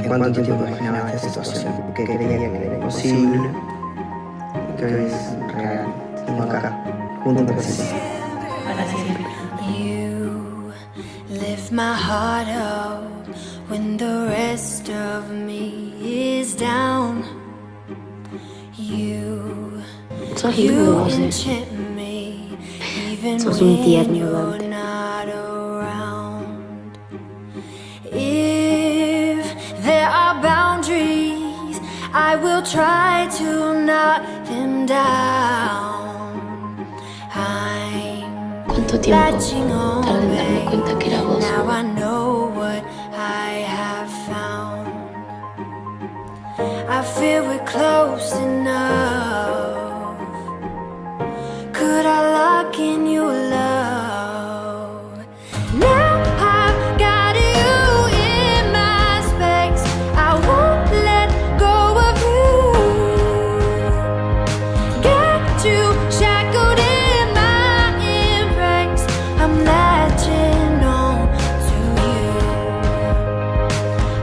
¿Desde cuánto tiempo imaginaba esta situación? Que creía que era imposible, que hoy es real. Estamos acá, juntos para siempre. Para siempre. You lift my heart up when the rest of me is down. Sos lindo vos, enchant me even sos un tierno, when Dante. you're not around. If there are boundaries, I will try to knock them down. I'm ¿Cuánto tiempo latching on, tardé en darme cuenta que era vos? now I know what I have found. I feel we're close enough. Could I lock in your love? Now I've got you in my space. I won't let go of you. Got you shackled in my embrace. I'm latching on to you.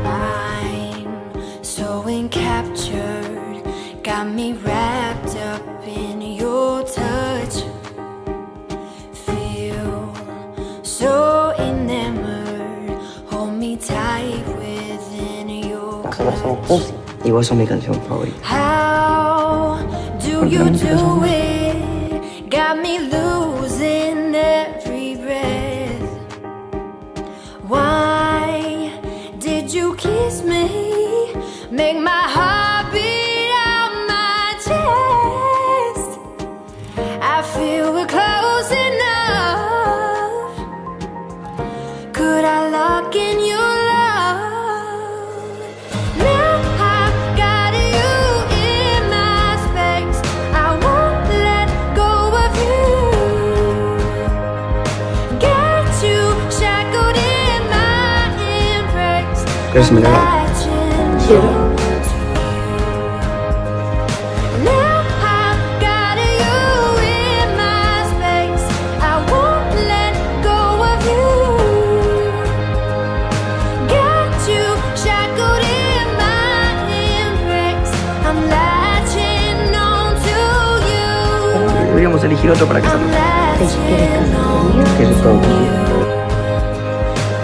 I'm so encaptured, got me wrapped up in your touch. Feel so enamored, hold me tight within your clutch. Y vos sos mi canción favorita. How do you do it? Got me losing every breath. Why did you kiss me? Make my heart beat out my chest. I feel we're close enough. Could I lock in your love? Now I've got you in my space. I won't let go of you. Got you shackled in my embrace. ¿Quieres mirar? Quiero. Now I've got you in my space. I won't let go of you. Got you shackled in my embrace. I'm latching on to you. Deberíamos elegir otro para I'm casarnos. latching on Que es todo. to you.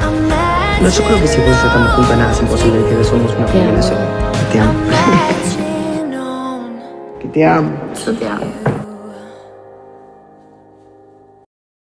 I'm No, yo creo que si vos y yo estamos juntos nada es imposible, que somos una combinación. Que te amo. latching on. Que te amo. Yo te amo.